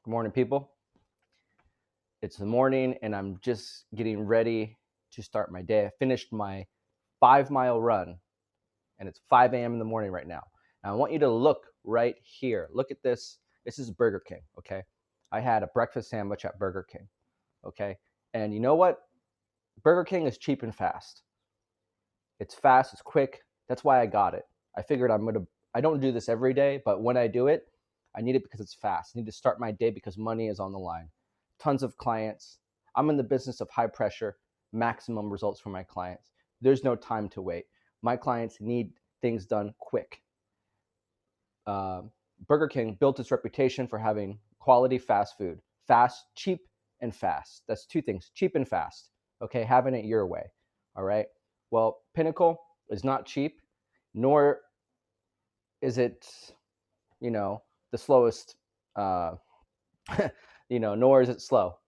Good morning, people. It's the morning and I'm just getting ready to start my day. I finished my 5-mile run and it's 5 a.m. in the morning right now. And I want you to look right here. Look at this. This is Burger King, okay? I had a breakfast sandwich at Burger King, okay? And you know what? Burger King is cheap and fast. It's fast, it's quick. That's why I got it. I figured I don't do this every day, but when I do it, I need it because it's fast. I need to start my day because money is on the line. Tons of clients. I'm in the business of high pressure, maximum results for my clients. There's no time to wait. My clients need things done quick. Burger King built its reputation for having quality fast food. Fast, cheap, and fast. That's two things, cheap and fast. Okay, having it your way. All right. Well, Pinnacle is not cheap, nor is it, the slowest, nor is it slow.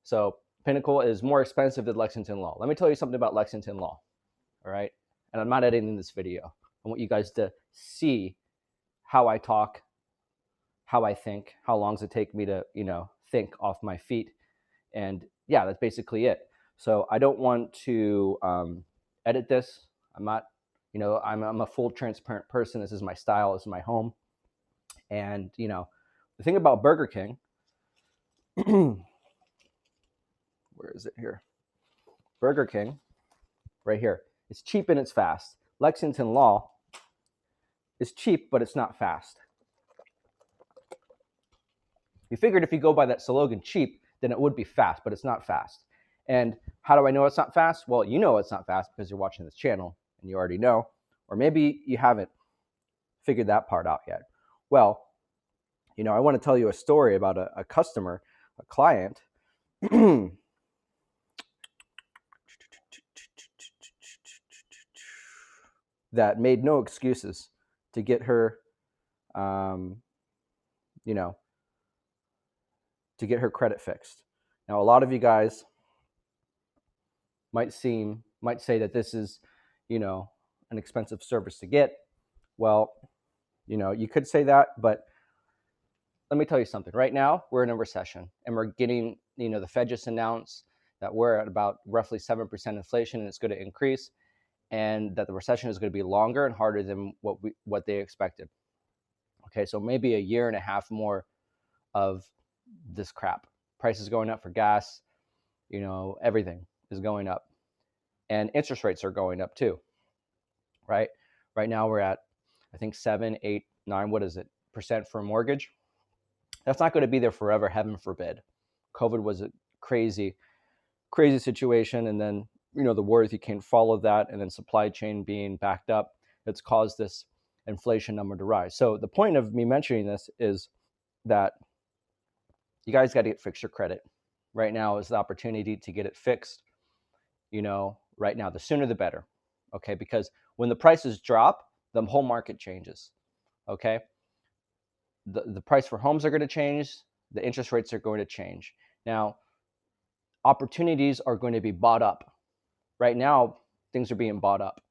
So Pinnacle is more expensive than Lexington Law. Let me tell you something about Lexington Law, all right? And I'm not editing this video. I want you guys to see how I talk, how I think, how long does it take me to, think off my feet. And yeah, that's basically it. So I don't want to edit this. I'm not, I'm a full transparent person. This is my style. This is my home. And, the thing about Burger King, where is it here? Burger King, right here. It's cheap and it's fast. Lexington Law is cheap, but it's not fast. You figured if you go by that slogan, cheap, then it would be fast, but it's not fast. And how do I know it's not fast? Well, you know it's not fast because you're watching this channel and you already know, or maybe you haven't figured that part out yet. Well, I want to tell you a story about a customer, a client that made no excuses to get her, to get her credit fixed. Now, a lot of you guys might say that this is, an expensive service to get. Well, you could say that, but let me tell you something. Right now, we're in a recession, and we're getting, the Fed just announced that we're at about roughly 7% inflation, and it's going to increase, and that the recession is going to be longer and harder than what they expected. Okay, so maybe a year and a half more of this crap. Prices going up for gas, everything is going up, and interest rates are going up too. Right? Right now, we're at, I think 7, 8, 9. What is it? % for a mortgage. That's not going to be there forever, heaven forbid. COVID was a crazy situation. And then, the wars, you can't follow that. And then supply chain being backed up, it's caused this inflation number to rise. So the point of me mentioning this is that you guys got to fix your credit. Right now is the opportunity to get it fixed. Right now, the sooner the better. Okay, because when the prices drop, the whole market changes. Okay. The price for homes are going to change. The interest rates are going to change. Now, opportunities are going to be bought up. Right now, things are being bought up.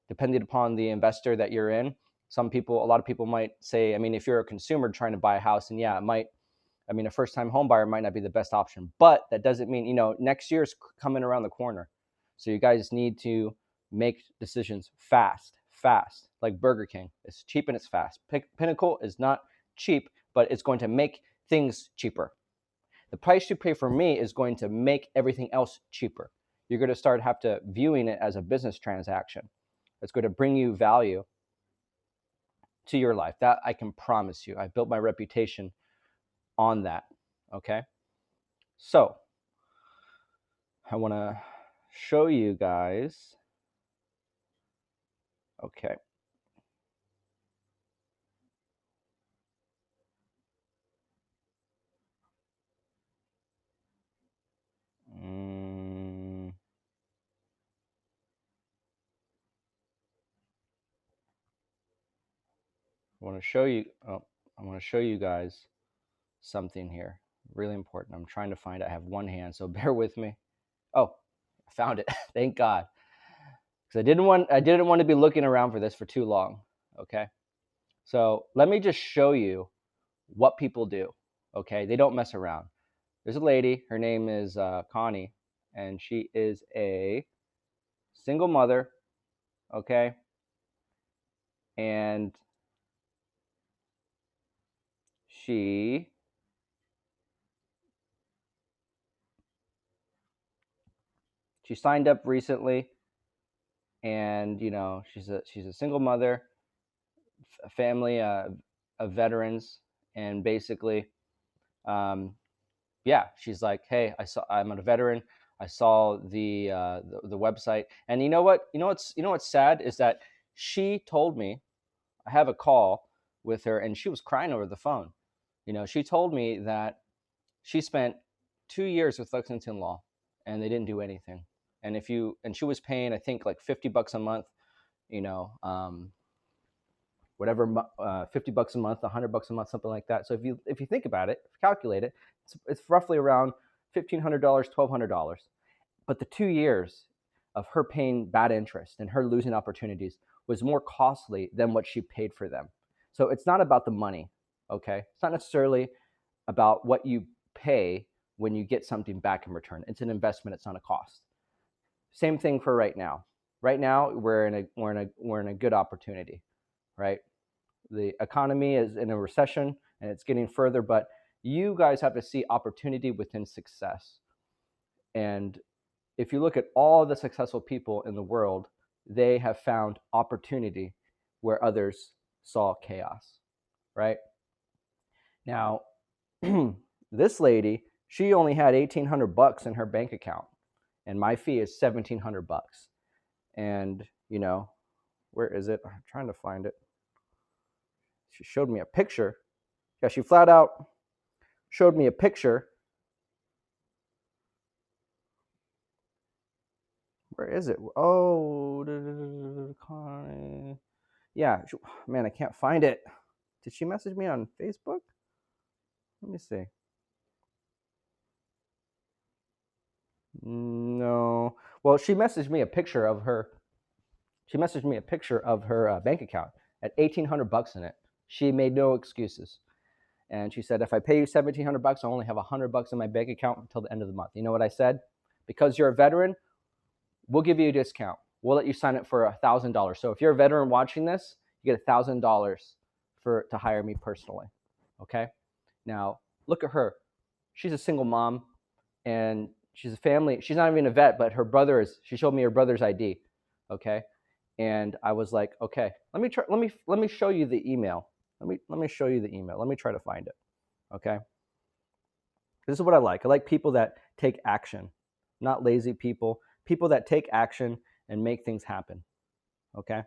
Depending upon the investor that you're in, a lot of people might say, if you're a consumer trying to buy a house, and yeah, a first-time home buyer might not be the best option, but that doesn't mean, next year's coming around the corner. So you guys need to make decisions fast, like Burger King. It's cheap and it's fast. Pinnacle is not cheap, but it's going to make things cheaper. The price you pay for me is going to make everything else cheaper. You're going to have to viewing it as a business transaction. It's going to bring you value to your life. That I can promise you. I built my reputation on that. Okay. So I want to show you guys. Okay. I want to show you guys something here. Really important. I'm trying to find it. I have one hand, so bear with me. Oh, I found it. Thank God. Because I didn't want to be looking around for this for too long. Okay. So let me just show you what people do. Okay, they don't mess around. There's a lady, her name is Connie, and she is a single mother. Okay, and she signed up recently, and she's a single mother, a family of veterans, and basically, um, yeah, she's like, hey, I'm a veteran. I saw the website, and what's sad is that she told me, I have a call with her, and she was crying over the phone. She told me that she spent 2 years with Lexington Law, and they didn't do anything. And she was paying, I think, like $50 a month, you know, um, whatever, $50 a month, $100 a month, something like that. So if you think about it, calculate it, it's roughly around $1,500, $1,200. But the 2 years of her paying bad interest and her losing opportunities was more costly than what she paid for them. So it's not about the money, okay? It's not necessarily about what you pay when you get something back in return. It's an investment. It's not a cost. Same thing for right now. Right now, we're in a good opportunity, right? The economy is in a recession and it's getting further, but you guys have to see opportunity within success. And if you look at all the successful people in the world, they have found opportunity where others saw chaos, right? Now, this lady, she only had $1,800 in her bank account, and my fee is $1,700. And where is it? I'm trying to find it. She showed me a picture. Yeah, she flat out showed me a picture. Where is it? Oh, Connie. Yeah, man, I can't find it. Did she message me on Facebook? Let me see. No. Well, she messaged me a picture of her. She messaged me a picture of her bank account at $1,800 in it. She made no excuses, and she said, "If I pay you $1,700, I only have $100 in my bank account until the end of the month." You know what I said? Because you're a veteran, we'll give you a discount. We'll let you sign up for $1,000. So if you're a veteran watching this, you get $1,000 to hire me personally. Okay. Now look at her. She's a single mom, and she's a family. She's not even a vet, but her brother is. She showed me her brother's ID. Okay. And I was like, okay, let me show you the email. Let me show you the email. Let me try to find it. Okay. This is what I like. I like people that take action, not lazy people. People that take action and make things happen. Okay.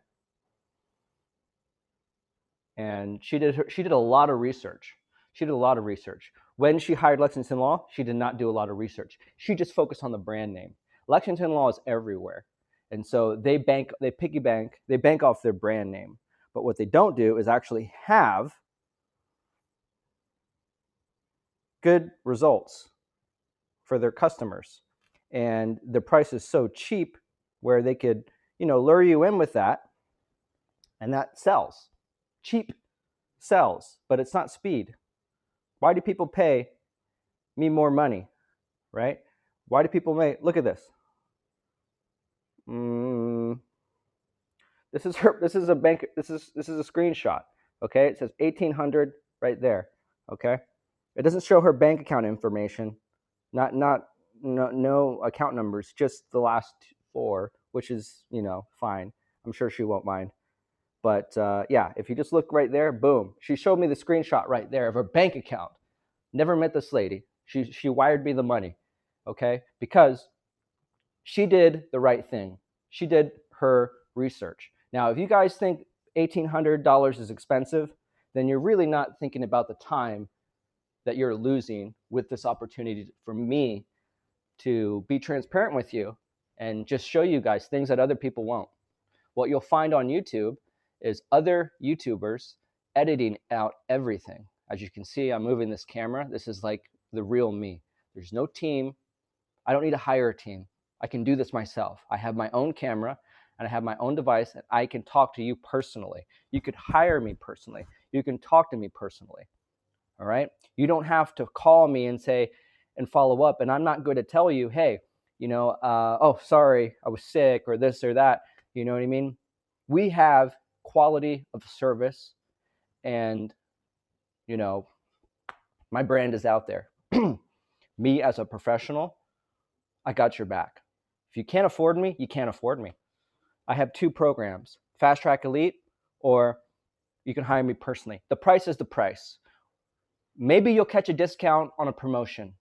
And she did a lot of research. She did a lot of research. When she hired Lexington Law, she did not do a lot of research. She just focused on the brand name. Lexington Law is everywhere. And so they bank off their brand name. But what they don't do is actually have good results for their customers. And the price is so cheap where they could, lure you in with that, and that sells. Cheap sells, but it's not speed. Why do people pay me more money, right? Why do people look at this? This is a screenshot. Okay, it says 1,800 right there. Okay, it doesn't show her bank account information, no account numbers, just the last four, which is fine. I'm sure she won't mind. But yeah, if you just look right there, boom, she showed me the screenshot right there of her bank account. Never met this lady. She wired me the money, okay, because she did the right thing. She did her research. Now, if you guys think $1,800 is expensive, then you're really not thinking about the time that you're losing with this opportunity for me to be transparent with you and just show you guys things that other people won't. What you'll find on YouTube is other YouTubers editing out everything. As you can see, I'm moving this camera. This is like the real me. There's no team. I don't need to hire a team. I can do this myself. I have my own camera and I have my own device, and I can talk to you personally. You could hire me personally. You can talk to me personally. All right. You don't have to call me and say and follow up. And I'm not going to tell you, hey, oh, sorry, I was sick or this or that. You know what I mean? We have quality of service, and, my brand is out there. Me as a professional, I got your back. If you can't afford me, you can't afford me. I have 2 programs, Fast Track Elite, or you can hire me personally. The price is the price. Maybe you'll catch a discount on a promotion.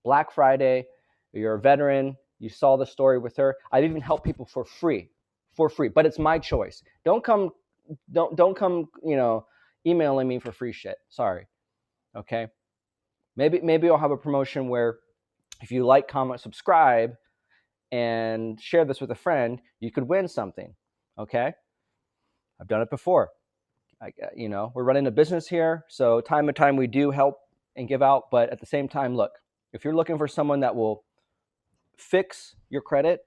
Black Friday, you're a veteran, you saw the story with her. I've even helped people for free, but it's my choice. Don't come, emailing me for free shit. Sorry. Okay. Maybe I'll have a promotion where if you like, comment, subscribe, and share this with a friend, you could win something. Okay. I've done it before. We're running a business here, so time to time we do help and give out. But at the same time, look, if you're looking for someone that will fix your credit,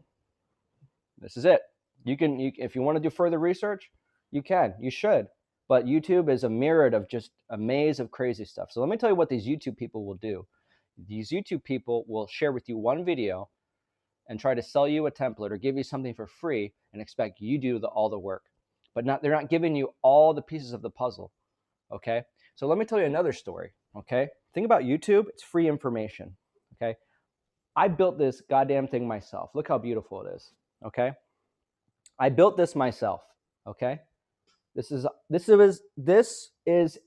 this is it. If you want to do further research, you should. But YouTube is a myriad of just a maze of crazy stuff. So let me tell you what these YouTube people will do. These YouTube people will share with you one video and try to sell you a template or give you something for free and expect you do all the work. But they're not giving you all the pieces of the puzzle, okay? So let me tell you another story, okay? Think about YouTube. It's free information, okay? I built this goddamn thing myself. Look how beautiful it is, okay? I built this myself, okay? This is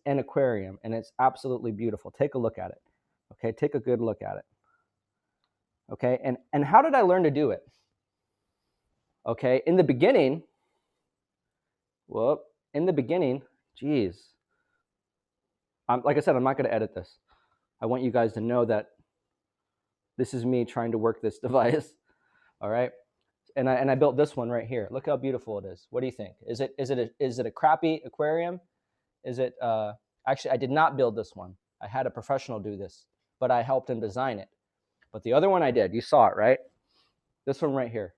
an aquarium, and it's absolutely beautiful. Take a look at it, okay? Take a good look at it, okay? And how did I learn to do it? Okay, in the beginning, geez. Like I said, I'm not going to edit this. I want you guys to know that this is me trying to work this device. All right. And I built this one right here. Look how beautiful it is. What do you think? Is it a crappy aquarium? Is it actually, I did not build this one. I had a professional do this, but I helped him design it. But the other one I did, you saw it, right? This one right here.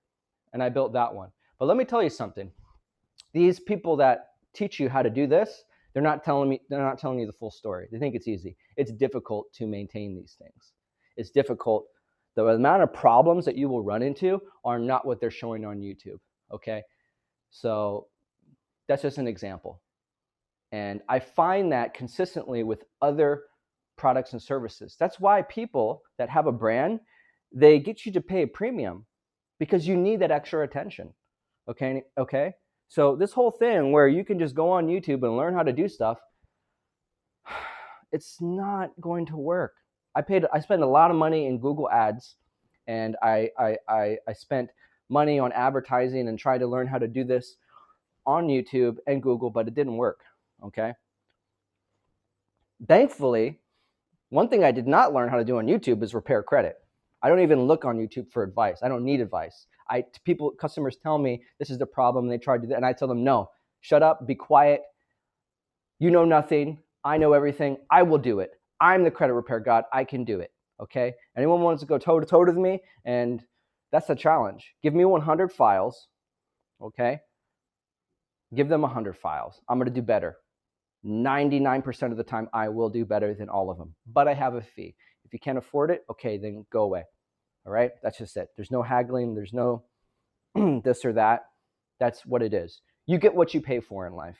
And I built that one. But let me tell you something. These people that teach you how to do this, they're not telling you the full story. They think it's easy. It's difficult to maintain these things. It's difficult. The amount of problems that you will run into are not what they're showing on YouTube, okay? So that's just an example. And I find that consistently with other products and services. That's why people that have a brand, they get you to pay a premium because you need that extra attention, okay? So this whole thing where you can just go on YouTube and learn how to do stuff, it's not going to work. I spent a lot of money in Google ads, and I spent money on advertising and tried to learn how to do this on YouTube and Google, but it didn't work, okay? Thankfully, one thing I did not learn how to do on YouTube is repair credit. I don't even look on YouTube for advice. I don't need advice. Customers tell me this is the problem. They try to do that, and I tell them, no, shut up, be quiet. You know nothing. I know everything. I will do it. I'm the credit repair god. I can do it. Okay. Anyone wants to go toe to toe with me, and that's the challenge. Give me 100 files. Okay. Give them 100 files. I'm going to do better. 99% of the time, I will do better than all of them. But I have a fee. If you can't afford it, okay, then go away. All right. That's just it. There's no haggling. There's no this or that. That's what it is. You get what you pay for in life.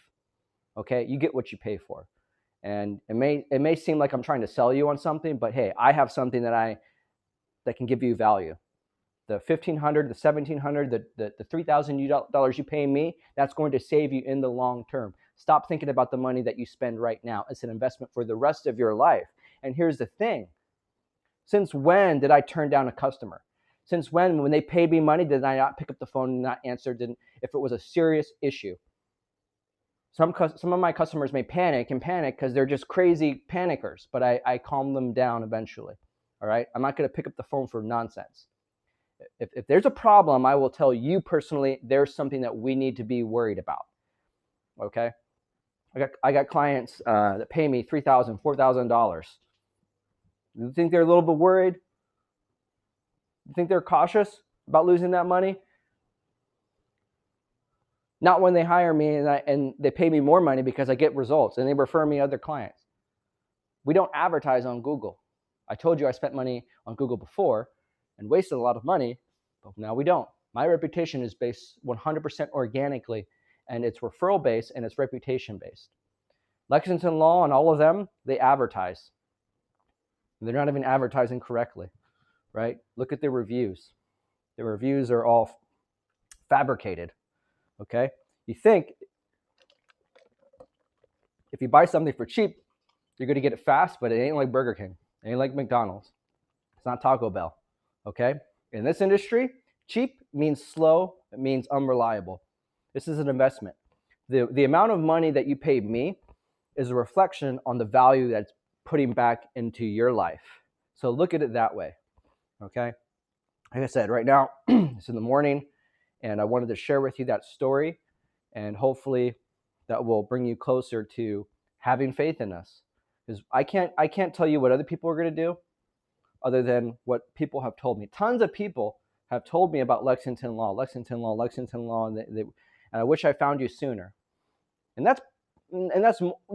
Okay. You get what you pay for. And it may seem like I'm trying to sell you on something, but hey, I have something that can give you value. The $1,500, the $1,700, the $3,000 you pay me, that's going to save you in the long term. Stop thinking about the money that you spend right now. It's an investment for the rest of your life. And here's the thing. Since when did I turn down a customer? Since when they paid me money, did I not pick up the phone and not answer if it was a serious issue? Some of my customers may panic because they're just crazy panickers, but I calm them down eventually. All right. I'm not going to pick up the phone for nonsense. If there's a problem, I will tell you personally, there's something that we need to be worried about. Okay. I got clients that pay me $3,000, $4,000. You think they're a little bit worried? You think they're cautious about losing that money? Not when they hire me and they pay me more money because I get results and they refer me other clients. We don't advertise on Google. I told you I spent money on Google before and wasted a lot of money, but now we don't. My reputation is based 100% organically, and it's referral based and it's reputation based. Lexington Law and all of them, they advertise. They're not even advertising correctly, right? Look at their reviews. Their reviews are all fabricated, okay? You think if you buy something for cheap, you're going to get it fast, but it ain't like Burger King. It ain't like McDonald's. It's not Taco Bell, okay? In this industry, cheap means slow. It means unreliable. This is an investment. The amount of money that you paid me is a reflection on the value that's putting back into your life. So look at it that way, okay? Like I said, right now, it's in the morning, and I wanted to share with you that story, and hopefully that will bring you closer to having faith in us. Because I can't tell you what other people are going to do other than what people have told me. Tons of people have told me about Lexington Law, Lexington Law, Lexington Law, and I wish I found you sooner. And that's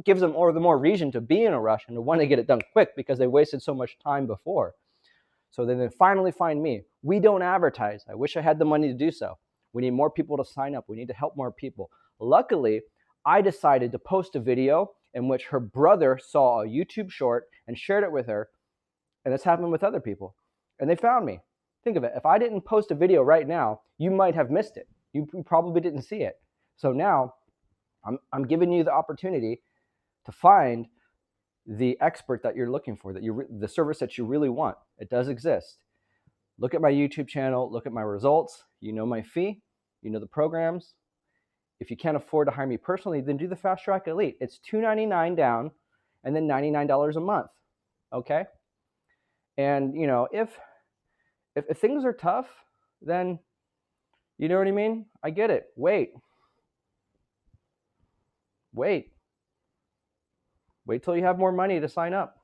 gives them the more reason to be in a rush and to want to get it done quick because they wasted so much time before. So then they finally find me. We don't advertise. I wish I had the money to do so. We need more people to sign up. We need to help more people. Luckily, I decided to post a video in which her brother saw a YouTube short and shared it with her. And this happened with other people. And they found me. Think of it. If I didn't post a video right now, you might have missed it. You probably didn't see it. So now I'm giving you the opportunity to find the expert that you're looking for, the service that you really want. It does exist. Look at my YouTube channel. Look at my results. You know my fee. You know the programs. If you can't afford to hire me personally, then do the Fast Track Elite. It's $299 down and then $99 a month. Okay? And, you know, if things are tough, then, you know what I mean? I get it. Wait till you have more money to sign up.